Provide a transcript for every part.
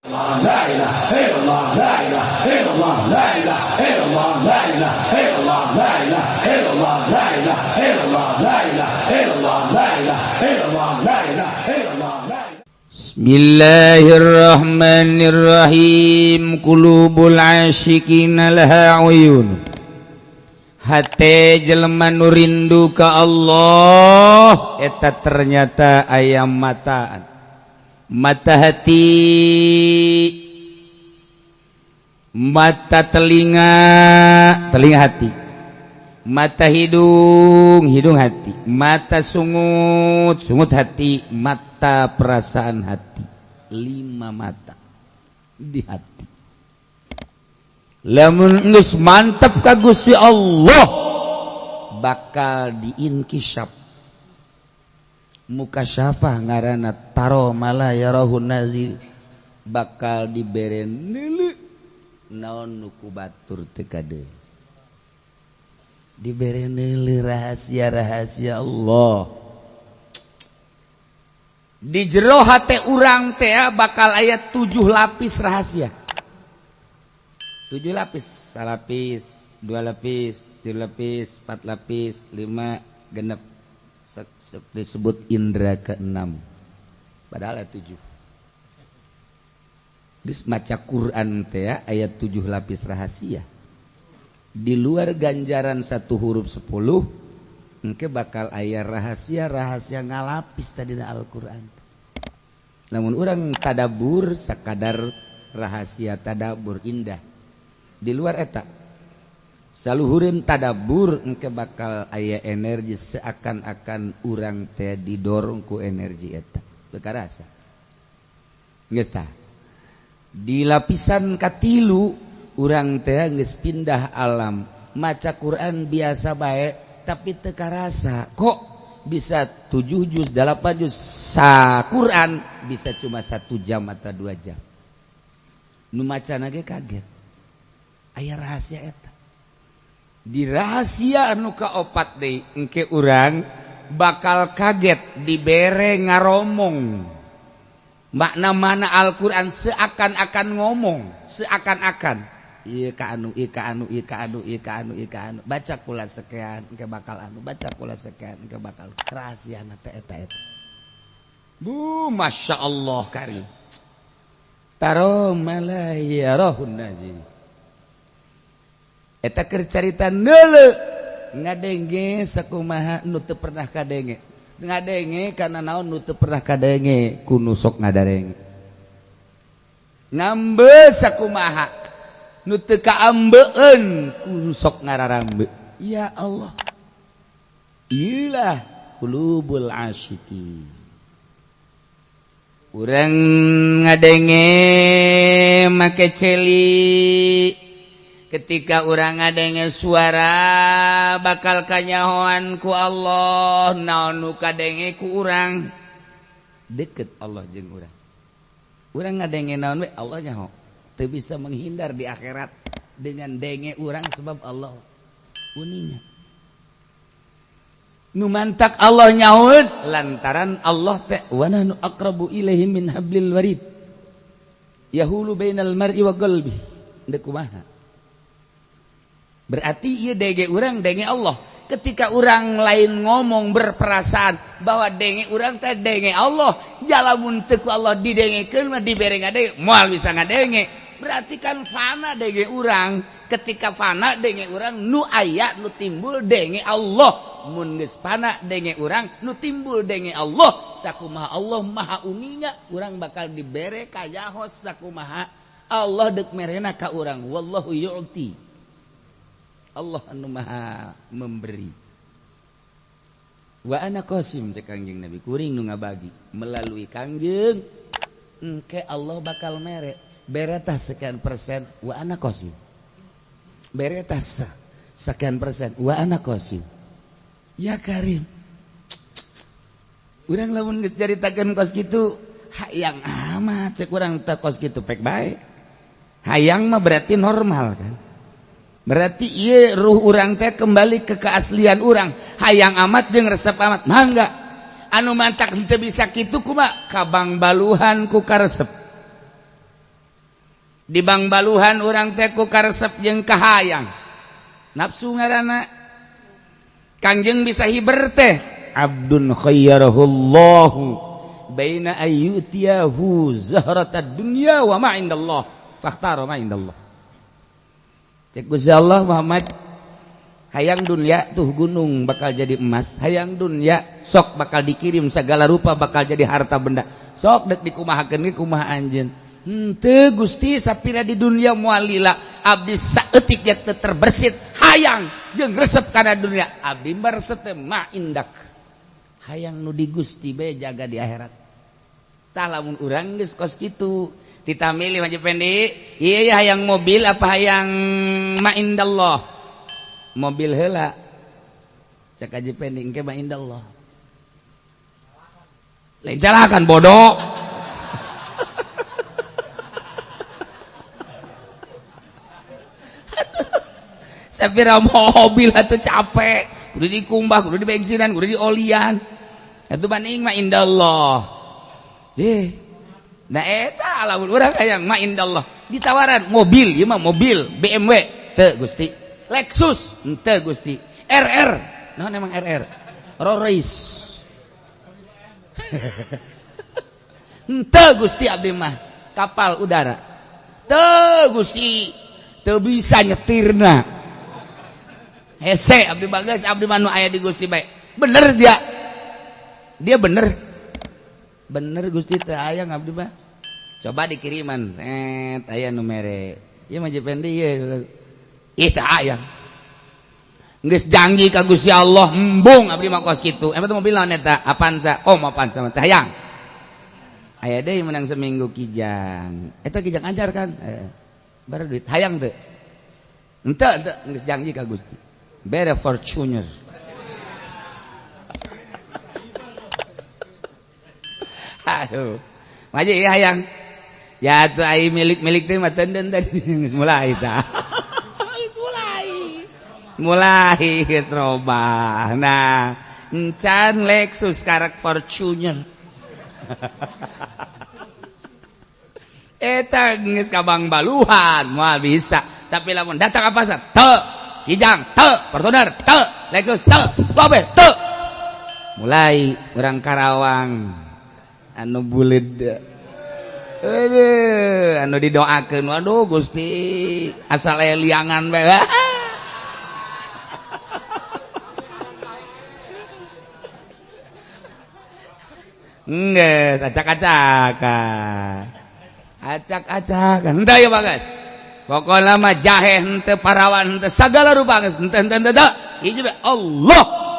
La ilaha illallah, la ilaha illallah, la ilaha illallah, la ilaha illallah, la ilaha illallah, la ilaha illallah, la ilaha illallah, la ilaha illallah, la ilaha illallah. Bismillahirrahmanirrahim. Qulubul asyikin laha uyun. Hate jelema nu rindu ka Allah eta ternyata aya mataan. Mata hati, mata telinga, telinga hati, mata hidung, hidung hati, mata sungut, sungut hati, mata perasaan hati. 5 mata di hati. Lamun geus mantap ka Gusti Allah bakal diinkishaf. Mukasyafah ngaranna taro mala yarahun nazir, bakal dibere neuleuh naon nu ku batur teu kadeung, dibere neuleuh rahasia-rahasia Allah. Di jero hate urang teh bakal aya 7 lapis rahasia. 7 lapis, 1 lapis, 2 lapis, 3 lapis, 4 lapis, 5 genep. Disebut indra ke-6 padahal 7. Geus maca Quran teh ayat 7 lapis rahasia. Di luar ganjaran 1 huruf 10 engke bakal aya rahasia-rahasia ngalapis tadina Al-Qur'an. Namun urang tadabur sakadar rahasia tadabur indah. Di luar eta saluhureun tadabur engke bakal aya energi seakan-akan urang teh didorong ku energi eta. Teu karasa. Geus tah. Di lapisan katilu urang teh geus pindah alam, maca Quran biasa bae tapi teu karasa. Kok bisa 7 juz, 8 juz sa Quran bisa cuma 1 jam atau 2 jam. Nu macana ge kaget. Aya rahasia eta. Di rahasia anu kaopat deui engke urang bakal kaget dibere ngaromong. Makna mana Al-Qur'an seakan-akan ngomong, seakan-akan ieu ka anu, ieu ka anu, ieu ka anu, ieu ka anu, ieu ka anu. Baca kula sekian engke bakal anu, baca kula sekian engke bakal. Rahasiana teh eta. Bu, masyaallah karim. Taro malayarahun nazir. Eta keur carita neuleuh ngadenge sakumaha nu teu pernah kadenge. Ngadenge kana naon nu teu pernah kadenge kudu sok ngadarenge. Ngambe sakumaha nu teu kaambeueun kudu sok ngararambe. Ya Allah. Iyalah qulubul asyikin. Urang ngadenge make celi. Ketika urang ngadenge suara bakal kanyahoan ku Allah, naon nu kadenge ku urang deket Allah jeung urang. Urang ngadenge naon we Allah nyaho. Teu bisa menghindar di akhirat dengan denge urang sebab Allah uninya. Nu mantak Allah nyahoeun lantaran Allah teh wa nahnu aqrabu ilaihi min hablil warid. Yahulu bainal mar'i wa qalbi. Deuk kumaha? Berarti ieu denge urang denge Allah. Ketika urang lain ngomong berperasaan bahwa denge urang teh denge Allah, jalamun teu ku Allah didengekeun mah dibere ngadenge moal bisa ngadenge. Berarti kan fana denge urang. Ketika fana denge urang nu aya nu timbul denge Allah. Mun geus fana denge urang nu timbul denge Allah. Sakumaha Allah maha uninya urang bakal dibere kayahos sakumaha Allah deuk merena ka urang. Wallahu yu'ti. Allah anu maha memberi. Wa ana qasim cek Kangjeng Nabi, kuring nu ngabagi melalui Kangjeng engke Allah bakal mere beretah sekian persen wa ana qasim. Beretah sekian persen wa ana qasim. Ya Karim. Urang lamun geus caritakeun kos kitu hayang amat cek urang teh kos kitu pek bae. Hayang mah berarti normal kan. Berarti iya ruh urang teh kembali ke keaslian urang. Hayang amat jeung resep amat. Mangga. Anu mantak henteu bisa kitu kumaha? Kabang baluhan ku karesep. di Bang Baluhan urang teh ku karesep jeung kahayang nafsu ngaranna Kangjeng bisa hiber teh abdun khayyarahullahu baina ayyutiyahu zahratad dunya wa ma indallah fakhtara ma indallah. Cek Gusti Allah Muhammad hayang dunya tuh gunung bakal jadi emas, hayang dunya sok bakal dikirim segala rupa bakal jadi harta benda, sok dek dikumahakeun ge kumaha anjeun. Henteu Gusti sapira di dunia moal lila abdi saeutik ge teu terbersit hayang jeung resep kana dunia abdi resep teh ma indak hayang nu di Gusti bae jaga di akhirat. Tah lamun urang geus kos kitu ditamili Haji Pendi ieu hayang mobil apa hayang ma indallah mobil heula cek Haji Pendi engke ma indallah lain jalakan bodoh. Sapira mobil atuh capek kudu dikumbah kudu dibensinan kudu diolian atuh banding ma indallah je nah eta lamun urang hayang ma indallah ditawaran mobil ieu mah mobil BMW teu Gusti Lexus teu Gusti RR naon emang RR Rolls Royce teu Gusti abdi mah kapal udara teu Gusti teu bisa nyetirna hese abdi bagas abdi manu aya di Gusti bae bener dia bener Gusti teh aya abdi mah coba dikiriman aya nu mere ieu mah Jependi ieu teh aya geus janji ka Gusti Allah embung abdi mah kos kitu eta mobil naon eta Avanza Avanza mah teh hayang aya deui menang seminggu kijang eta kijang ajar kan baru duit hayang teu henteu geus janji ka Gusti bere Fortuner aduh maji hayang ya tuh ai milik teh mah tenden tadi mulai tah mulai geus robah nah encan Lexus karek Fortuner eta geus ka Bang Baluhan moal bisa tapi lamun datang apa pasar teu kijang teu Fortuner teu Lexus teu mobil teu mulai urang Karawang anu buleud anu didoakeun waduh Gusti asal aya liangan bae geus acak-acakan henteu ya bagas pokokna mah jahe henteu parawan henteu sagala rupa geus henteu hiji bae Allah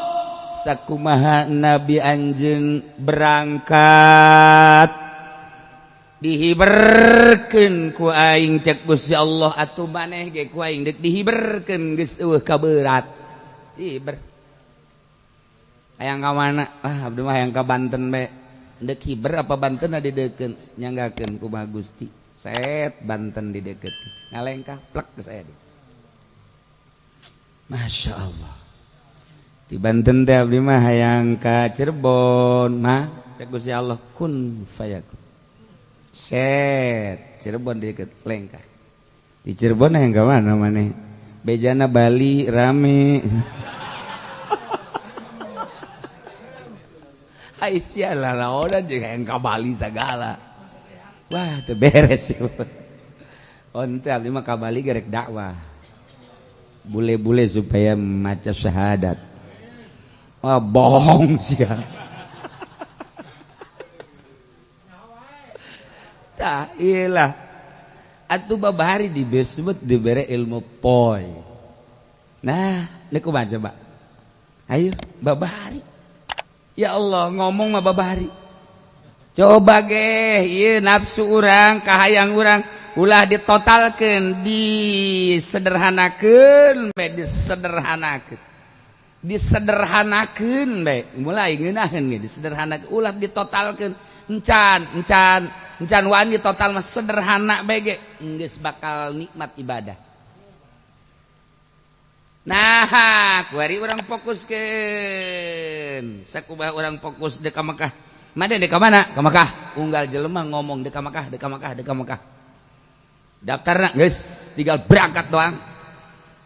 sakumaha nabi anjeun berangkat dihiberkeun ku aing cek Gusti Allah atuh maneh ge ku aing deuk dihiberkeun geus eueuh kaberat hiber hayang ka mana abdi mah hayang ka Banten bae deuk hiber apa Banten dideukeun nyanggakeun ku Mah Gusti set Banten dideukeut ngalengkah plek geus aya di Masya Allah di Banten teh abdi mah hayang ka Cirebon mah cek Gusti Allah kun fayakun set Cirebon deket lengkah di Cirebon hayang ka mana maneh bejana Bali rame ai sialah laonan jeung hayang ka Bali sagala wah teu beres ya onte abdi mah ka Bali gerek dakwah bule-bule supaya maca syahadat bohong sia tah iyalah atuh babahari disebut dibere ilmu poy nah deuk kumaha coba ayo babahari ya Allah ngomong mah babahari coba ge ieu nafsu urang kahayang urang ulah ditotalkeun disederhanakeun bae mulai ngeunaheun ge disederhanakeun ulah ditotalkeun encan wani total mah sederhana bae ge geus bakal nikmat ibadah. Nah, kuari urang fokuskeun. Sakumaha urang fokus deuk ka Mekah. Made deuk ka mana? Ka Mekah. Unggal jelema ngomong deuk ka Mekah. daftarna geus tinggal berangkat doang.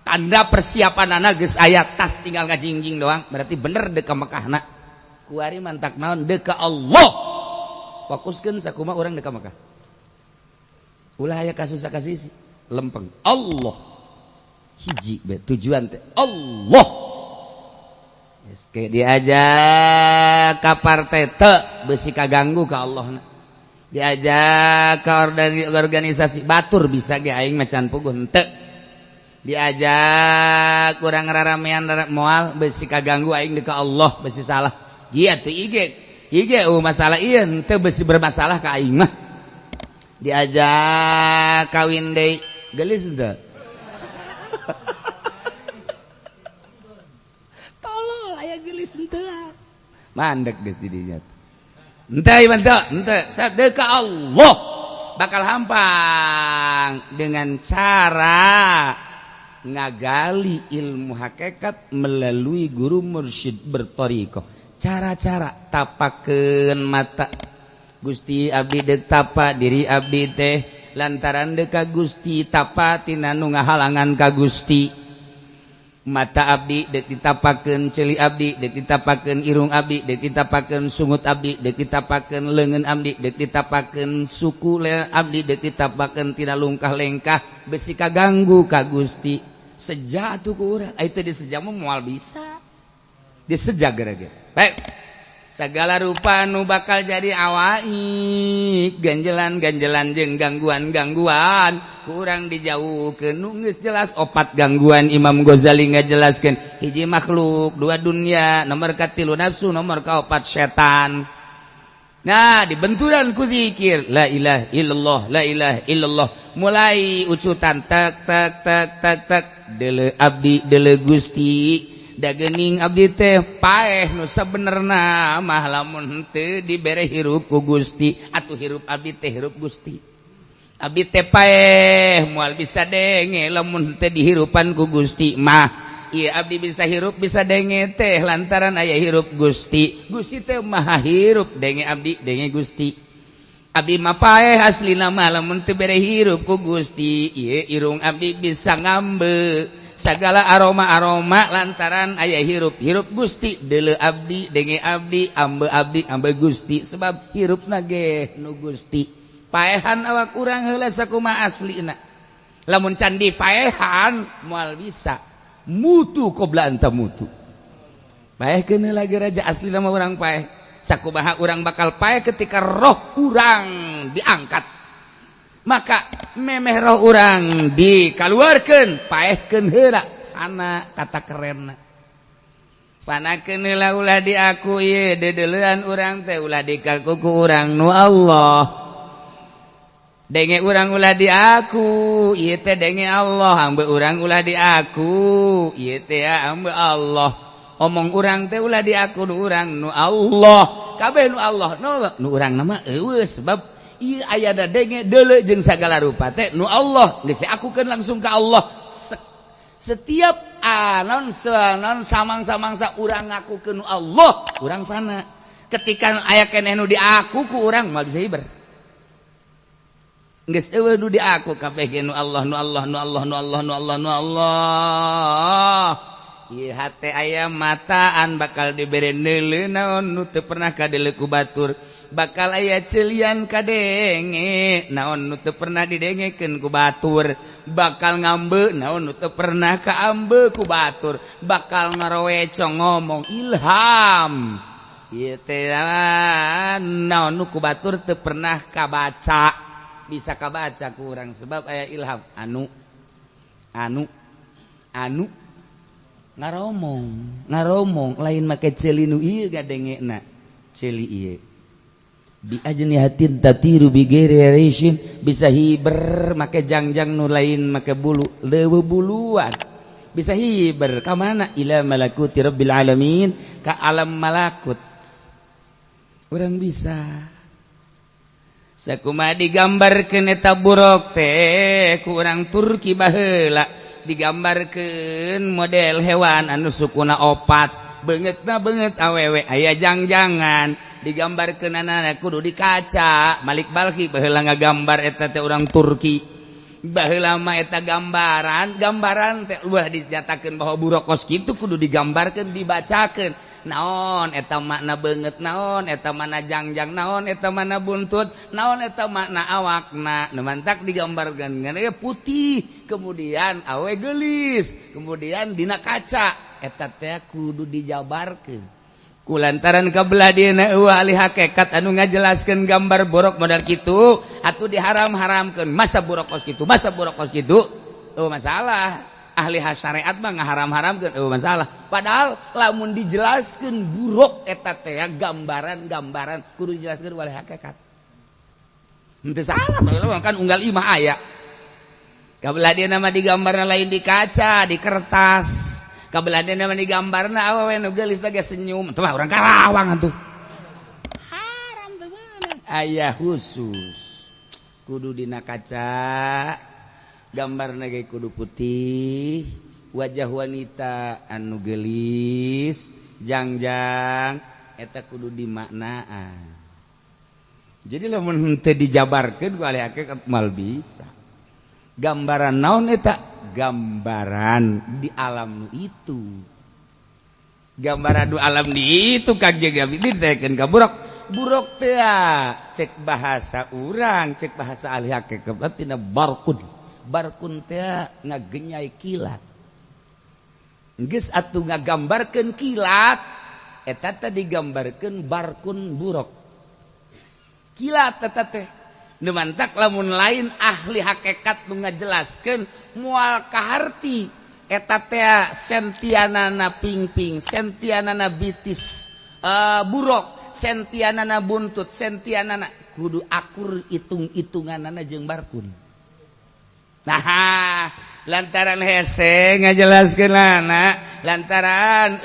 Tanda persiapanana geus aya tas tinggal ngajingjing doang. Berarti bener dek ka Mekahna. Kuari mantak naon dek ka Allah. Fokuskeun sakumaha urang dek ka Mekah. Ulah aya kasus kasih lempeng. Allah. Hiji be tujuan teh Allah. Geus ke diajak ka partai teu beusi kaganggu ka Allahna. Diajak ke organisasi batur bisa ge aing macan puguh teu. Diajak kurang raramean moal beusi kaganggu aing deka Allah beusi salah. Ieu teh ige masalah ieu teu beusi bermasalah ka aing mah. Diajak kawin deui geulis teu. Tolol aya geulis henteu. Mandek geus di dinya. Henteu sadeka Allah bakal hampang dengan cara ngagali ilmu hakikat melalui guru mursyid bertoriko. Cara-cara tapakeun mata Gusti abdi deuk tapa diri abdi teh lantaran deuk ka Gusti tapa tina nu ngahalangan ka Gusti. Mata abdi deuk ditapakeun ceuli abdi deuk ditapakeun irung abdi deuk ditapakeun sungut abdi deuk ditapakeun leungeun abdi deuk ditapakeun suku abdi deuk ditapakeun tina lungkah lengkah beusi kaganggu ka Gusti. Seja atuh ku urang ai teh diseja mah moal bisa diseja gara-gara baik sagala rupa nu bakal jadi awaik ganjelan-ganjelan jeung gangguan-gangguan ku urang dijauhkeun nu geus jelas 4 gangguan Imam Ghazali ngajelaskeun hiji makhluk, 2 dunia, nomor katilu nafsu, nomor kaopat setan. Nah dibenturan ku zikir la ilaha illallah la ilaha illallah mulai ucutan tak tak tak tak tak deuleu abdi deuleu Gusti da geuning abdi teh paeh nu sabenerna mah lamun teu dibere hirup ku Gusti atuh hirup abdi teh hirup Gusti. Abdi teh paeh moal bisa denge lamun teu dihirupan ku Gusti mah ieu abdi bisa hirup bisa denge teh lantaran aya hirup Gusti. Gusti teh maha hirup denge abdi denge Gusti. Abdi mah paeh aslina mah lamun teu bere hirup ku Gusti ieu irung abdi bisa ngambe sagala aroma-aroma lantaran aya hirup Gusti. Deuleu abdi denge abdi ambe Gusti sebab hirupna ge nu Gusti. Paehan awak urang heula sakumaha aslina. Lamun can dipaehan moal bisa mutu qobla anta mutu. Paehkeun heula ge raja aslina mah urang paeh. Sakumaha urang bakal paeh ketika roh urang diangkat. Maka memeh roh urang dikaluarkeun paehkeun heula ana kata kerenna. Panakeun heula ulah di aku ieu dedeleuan urang teh ulah dikaku ku urang nu Allah. Denge urang ulah di aku ieu teh denge Allah hangbe urang ulah di aku ieu teh hangbe Allah. Omong urang teh ulah di aku nu urang nu Allah. Kabeh nu Allah nu urang nama eueuh sebab ieu aya da denge deuleu jeung sagala rupa teh nu Allah geus akukeun langsung ka Allah. Setiap anon samang-samangsa urang ngakukeun nu Allah urang fana. Ketika aya keneh nu di aku ku urang moal bisa hiber. Geus eueuh nu di aku kabeh ge nu Allah nu Allah nu Allah nu Allah nu Allah nu Allah. Ieu hate aya mataan bakal dibere neuleu naon nu teu pernah kadeuleu ku batur. Bakal aya ceelian kadenge naon nu teu pernah didengekeun ku batur. Bakal ngambe naon nu teu pernah kaambe ku batur. Bakal ngaroecong ngomong ilham. Ieu teh naon nu ku batur teu pernah kabaca. Bisa kabaca ku urang sebab aya ilham anu ngaromong lain make ceuli nu ieu gadengena ceuli ieu bi ajnihatin tatiru bi ghairi bisa hiber make jangjang nu lain make bulu leuweuh buluan bisa hiber ka mana ila malakuti rabbil alamin ka alam malakut urang bisa sakumaha digambarkeun eta buruk teh ku urang Turki baheula digambarkeun model hewan anu sukuna 4 beungeutna beungeut awewe aya jangjangan digambarkeun anana kudu di kaca Malik Balkhi baheula ngagambar eta teh urang Turki baheula mah eta gambaran teh ulah dinyatakeun bahwa burokos kitu kudu digambarkeun dibacakeun naon eta makna beungeut naon eta makna jangjang naon eta makna buntut naon eta makna awakna nu mantak digambarkeun ngan putih kemudian awe geulis kemudian dina kaca eta teh kudu dijabarkeun kulantaran kabelah dieuna eueuh ahli hakikat anu ngajelaskeun gambar borok modal kitu atuh diharam-haramkeun masa borokos kitu masalah ahli syariat mah ngaharam-haramkeun masalah padahal lamun dijelaskeun buruk eta teh gambaran kudu dijelaskeun ahli hakikat henteu salah kan unggal imah aya kabelah dieuna mah digambarna lain di kaca di kertas kabelah dieuna mah digambarna awewe nu geulis teh senyum teh urang Karawang atuh haram teh mana aya khusus kudu dina kaca gambarna ge kudu putih wajah wanita anu geulis jangjang eta kudu dimaknaan jadi lamun teu dijabarkeun ku ahli hakikat mal bisa gambaran naon eta gambaran di alam itu gambaran di alam di itu Kangjeng Nabi ditekeun ka buruk teh cek bahasa urang cek bahasa ahli hakikat tina barkun teh ngagenyai kilat geus atuh ngagambarkeun kilat eta teh digambarkeun barkun buruk kilat eta teh nu mantak lamun lain ahli hakikat nu ngajelaskeun moal kaharti eta teh sentianana pingping sentianana bitis buruk sentianana buntut sentianana kudu akur hitung-hitunganana jeung barkun nah lantaran hese ngajelaskeunana lantaran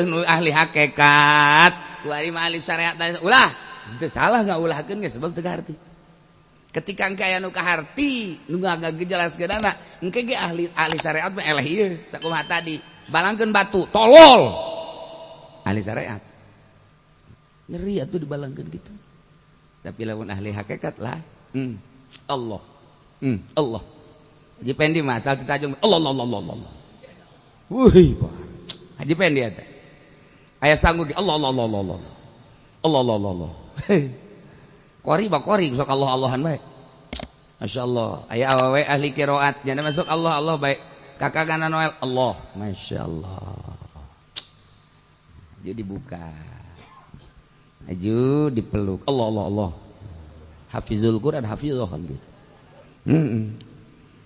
nu ahli hakikat ku ari ahli syariat ulah teu salah ngaulahkeun ge sebab teu kaharti ketika engke aya nu kaharti nu ngajelaskeunana engke ge ahli syariat mah eleh ieu sakumaha tadi balangkeun batu tolol ahli syariat ngeri atuh dibalangkeun kitu tapi lamun ahli hakikat lah Allah Allah Haji Pendi mah asal ditajung Allah wuih Haji Pendi eta aya sanggu Allah Kori sok Allah-Allahan bae. Masyaallah. Aya awewe ahli qiraat nya masuk Allah bae. Kakangana Noel Allah. Masyaallah. Jadi dibuka. Aju dipeluk. Allah. Hafizul Quran hafizah kan gitu.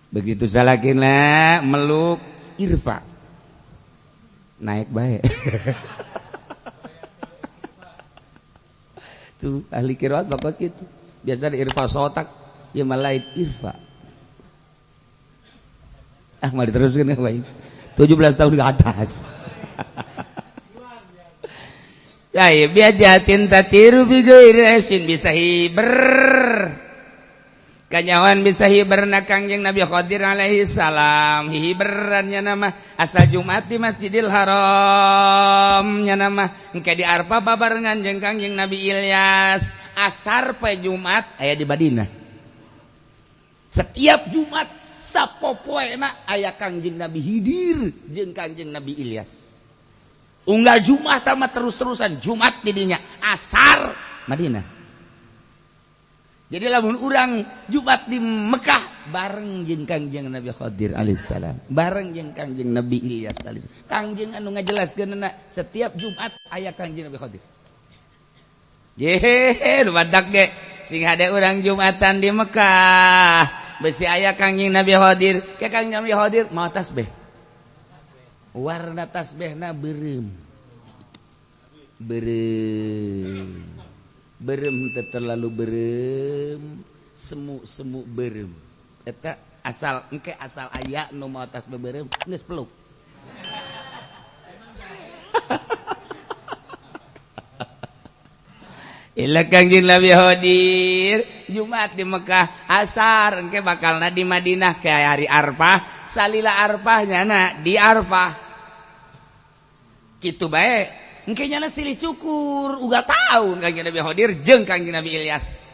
Begitu salakina meluk irfa. Naik bae. Tuh ahli qiraat bakos gitu biasa di irfa sotak ya malaid irfa mal diteruskan ya baik 17 tahun ke atas ya biar jatin tatiru bigoir esin bisa hiber kanyawan bisa hiberna Kangjeng Nabi Khadir alaihi salam hiberannya nama asal Jumat di Masjidil Haram nya nama engke di Arfa babarengan jeung Kangjeng Nabi Ilyas asar poe Jumat aya di Madinah setiap Jumat sapopoena aya Kangjeng Nabi Khidir jeung Kangjeng Nabi Ilyas unggal Jumat mah terus-terusan Jumat di dinya asar Madinah. Jadi lamun urang Jumat di Mekah bareng jeung Kangjeng Nabi Khadir alaihissalam, bareng jeung Kangjeng Nabi Ilyas alaihissalam. Kangjeng anu ngajelaskeunna setiap Jumat aya Kangjeng Nabi Khadir. Yehe, nu badak ge sing hade urang Jumatan di Mekah, besi aya Kangjeng Nabi Khadir. Ke Kangjeng Nabi Khadir mau tasbih. Warna tasbihna beureum. Berem terlalu berem semu berem eta asal engke asal aya nu mau tasbih berem geus peluk ila Kangjeng Nabi Khadir Jumat di Mekah asar engke bakalna di Madinah kayak hari Arfah salila Arfahnya di Arfah kitu bae engke nyana silih cukur uga tahun Kangjeng Nabi Khadir jeung Kangjeng Nabi Ilyas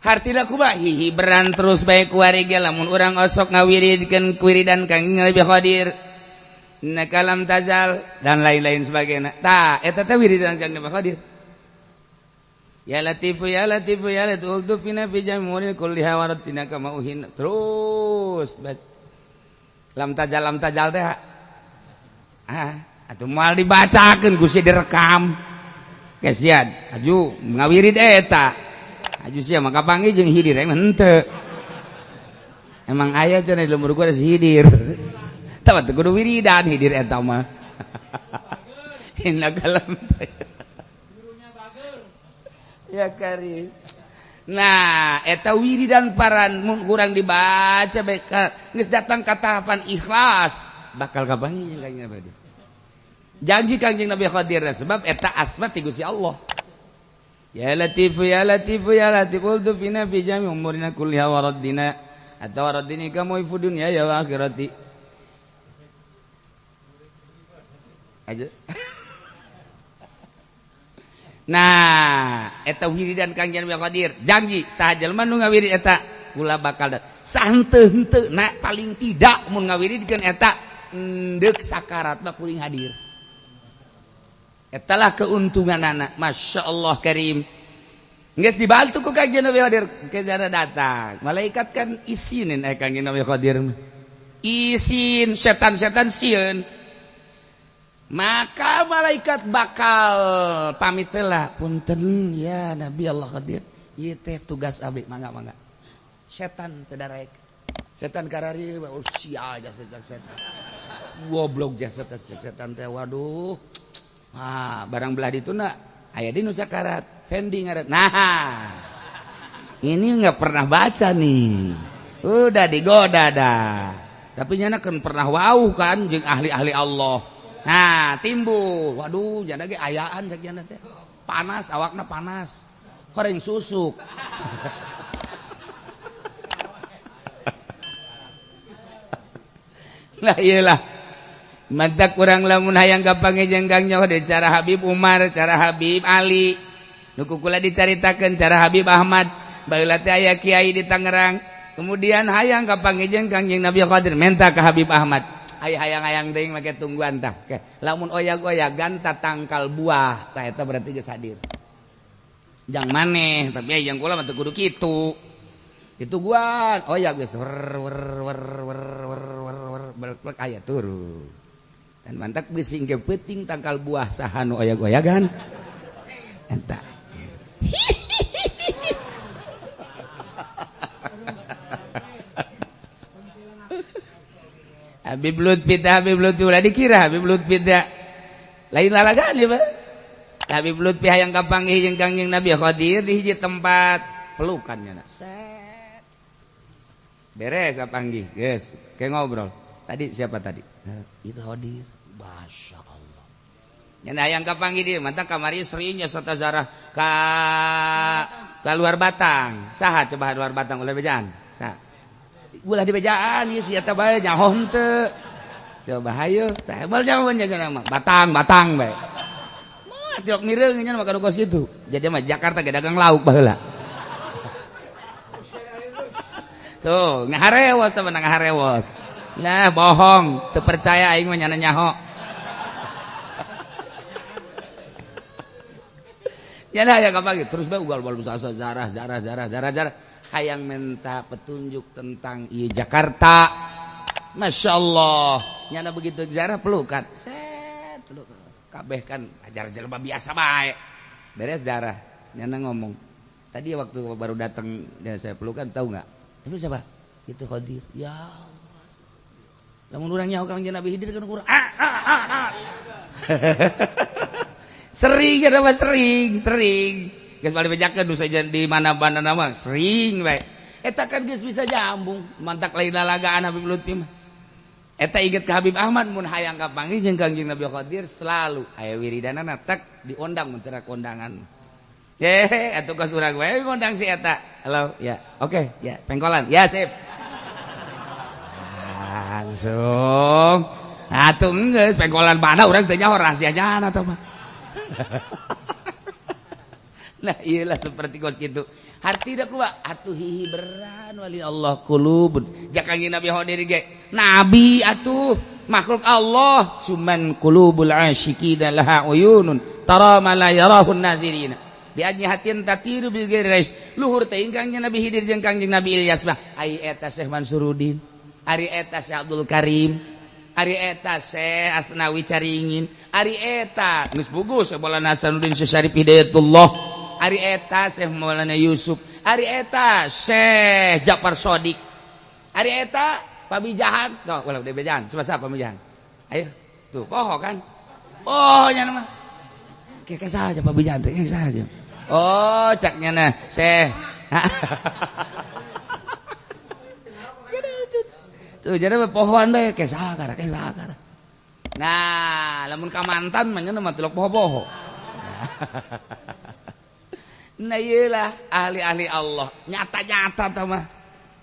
hartina kumaha hihi beran terus bae ku warga lamun urang osok ngawiridkeun wiridan Kangjeng Nabi Qadir na kalam tazal dan lain-lain sebagainya tah eta teh wiridan Kangjeng Nabi Qadir ya latifu ya latifu ya latul tufina fi jamuri kulli hawaratina kama uhin terus baca lam tajal teh atuh moal dibacakeun Gusti direkam kasihan aju ngawirid eta aju sia maka panggil jeung hidir emang henteu emang aya cenah di lembur gua ada si hidir tah teu kudu wiridan hidir eta mah inna kalam ya karim nah eta wiridan paran mun kurang dibaca bae geus datang ka tahapan ikhlas bakal kapanggih jeung Kangjeng Nabi janji Kangjeng Nabi Qadir sebab eta asma ti Gusti Allah ya latifu ya latifu ya latifu tu fina fi jami umurina kulliha wa raddina atau raddini kamu ifu dunya ya wa akhirati aja nah eta wiridan Kangjeng Nabi Qadir janji saha jalma nu ngawirid eta kula bakal santeu-henteu na paling tidak mun ngawiridkeun eta endek sakarat mah kuring hadir etalah keuntungan anak Masya Allah karim geus dibantu ku Kangjeng Nabi Qadir kejar datang malaikat kan isinin Kangjeng Nabi Qadir isin setan-setan sieun maka malaikat bakal pamit lah punten ya Nabi Allah Qadir ieu teh tugas abdi mangga setan teu darek setan karari sia aja setan goblok jasa setan teh waduh barang belah dituna aya di nu sakarat Fendi ngaran nah ini nggak pernah baca nih udah digoda dah tapi nyana kan pernah wauh kan jeung ahli-ahli Allah nah timbul waduh jana ge ayaan cek jana teh panas awakna panas goreng susuk lah iyalah mantak kurang lamun hayang gapange jeung Kang Nyoh de cara Habib Umar, cara Habib Ali. Nu kukula dicaritakeun cara Habib Ahmad, baheula teh aya kiai di Tangerang. Kemudian hayang gapange jeung Kangjeng Nabi Qadir menta ka Habib Ahmad. Aya hayang-hayang teuing make tungguan tah. Lamun oyag-oyagan tatangkal buah, tah eta berarti geus hadir. Jang maneh, tapi aya jang kula mah teu kudu kitu. Itu gua oyag geus wer aya turu. Dan mantak bising ke peting tangkal buah sahanu oyag-oyagan entah Habib Lutfi ulah dikira Habib Lutfi lain lalagan ya Pak Habib Lutfi hayang kapanggih jeung Kangjeng Nabi Qadir di hiji tempat pelukannya set beres kapanggih geus ke ngobrol tadi siapa tadi itu Qadir Masya Allah yang hayang kapanggih dia mantap kamari serinya serta zarah ka luar Batang saha coba luar Batang ulah bejaan saha ulah di bejaan ieu sia teh bae nyaho henteu coba hayu teh bal nyaho nyaho Batang bae mah tiok mireung nya mah kanu kos kitu jadi mah Jakarta ge dagang lauk baheula tuh ngaharewos teh menang ngaharewos nah bohong teu percaya aing mah nyana nyaho nyana aya kapagi terus bae ugal bal busasa zarah hayang minta petunjuk tentang ieu Jakarta Masya Allah nyana begitu zarah pelukan set peluk kabeh kan ajar jelema biasa bae beres zarah nyana ngomong tadi waktu baru datang dan saya pelukan tahu enggak itu siapa itu Qadir ya lamun urang nyaho Kangjeng Nabi Khidir kan kurang sering kada mah sering geus bali bejakeun nu saja di mana-mana mah sering bae eta kan geus bisa jambung mantak lain lalagaan Habib Lutfi mah eta inget ka Habib Ahmad mun hayang kapanggih jeung Kangjeng Nabi Qadir selalu aya wiridanana tak diundang mun cenah kondangan atuh ka urang wae ngundang si eta halo ya oke ya pengkolan ya sip langsung atuh geus pengkolan mana urang teh nyaho rahasianya atuh mah Nah iyalah seperti kos gitu. Harti dah kuat atuh hihi beran wali Allah kulubun. Jakangin Nabi hodiri ge. Nabi atuh makhluk Allah cuman kulubul asyikin laha uyunun tara ma la yarahun nazirina. Biadnya hatin tatiru bil gairis. Luhur teh ingkangnya Nabi Khidir jeung Kangjeng Nabi Ilyas mah. Ai eta Syekh Mansuruddin, ari eta Syekh Abdul Karim, ari eta Syekh Asnawi Caringin, ari eta geus bugus Maulana Hasanuddin Syekh Syarif Hidayatullah, ari eta Syekh Maulana Yusuf, ari eta Syekh Ja'far Shadiq, ari eta Pamijahan. Tuh, ulah Bejahan, coba sapa Pamijahan. Ayo, tuh poho kan. Oh, nya nama. Kayak saja Pamijahan, kayak saja. Oh, caknya nah, Syekh. Tuh jadi pohon deh kayak sakara. Nah, lamun ka mantan mah nya mah tulok poho-poho. Nah iyalah ahli-ahli Allah, nyata-nyata tah mah.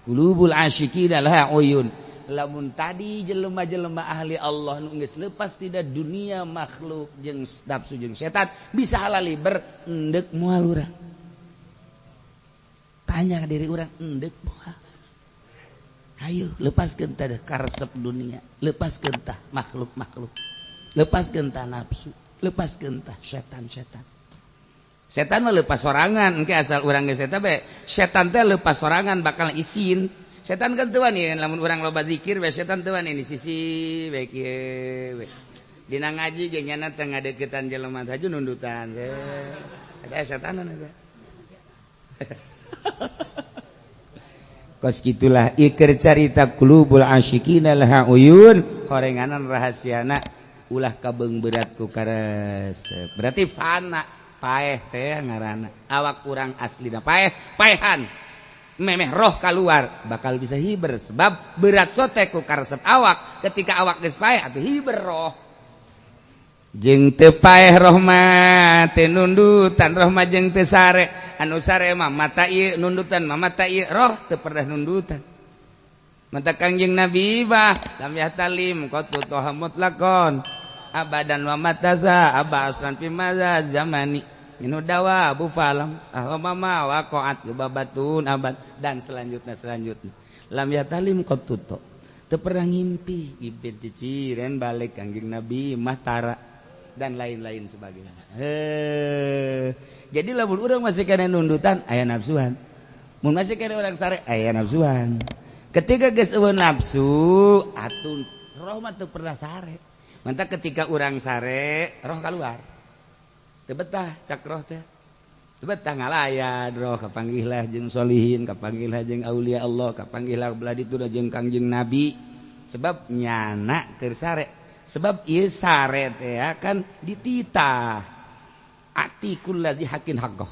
Qulubul asyikin laha uyun. Lamun tadi jelema-jelema ahli Allah nu geus leupas tina dunia makhluk jeung nafsu jeung setan bisa halali endek moal urang. Tanya ke diri urang, endek moal. Ayo lepaskeun tah karesep dunia, lepaskeun tah makhluk-makhluk. Lepaskeun tah nafsu, lepaskeun tah setan-setan. Setan mah leupas sorangan, engke asal urang geus eta bae. Setan teh leupas sorangan bakal isin. Setan kan teu wani lamun urang loba zikir bae setan teu wani di sisi bae kieu. Dina ngaji ge nyana teh ngadeukeutan jelema saja nundutan. Eta setanan eta. Kos gitulah ikir carita qulubul asyikin laha uyun, horenganan rahasiana ulah kabeung berat ku karesep. Berarti fana, paeh teh ngaranna. Awak urang aslina paehan. Memeh roh keluar bakal bisa hiber sebab berat sote ku karesep awak. Ketika awak geus paeh atuh hiber roh. Jeung teu paeh roh mah teu nundutan, roh mah jeung teu sare. Anu sare mah mata ieu nundutan mah mata ieu roh teu pernah nundutan. Mata Kangjeng Nabi bah lam yahtalim qatu toha mutlaqon abadan wa mataza abasran fi maza zamani minu dawa abu falam ahmama waqaat babatun abad dan selanjutnya lam yahtalim qatu teu pernah ngimpi ibit ciciren balik Kangjeng Nabi mah tara dan lain-lain sebagainya. Jadi lamun urang masih kena nundutan aya nafsuan. Mun masih kena urang sare aya nafsuan. Ketika geus eueuh nafsu atuh roh mah teu pernah sare. Mantap ketika urang sare roh keluar. Teu betah cak roh teh. Teu betah ngalayan roh kapanggihlah jeung solihin, kapanggihlah jeung aulia Allah, kapanggihlah belah ditu jeung Kangjeng Nabi. Sebab nyana keur sare. Sebab ieu sare teh kan dititah. Atikul ladzi hakin haqqah.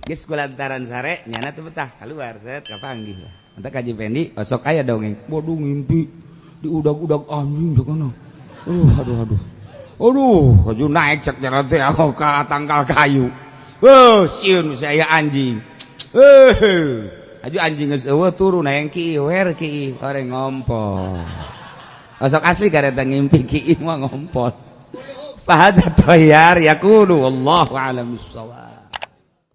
Geus kulantaran sare nyana teu betah keluar set kapanggih lah. Mantap Kaji Pendi osok aya dongeng. Bodoh ngimpi di udag-udag anjing sakana. Aduh, aju naik cek jalan teh ka tangkal kayu. Sieun saya anjing. Aju anjing geus eueuh turu naeng ki wer ki oreng ngompol. Osok asli kareta ngimpi ki mah ngompol. Fahadha toyar yakulu wallahu a'lam bissawab.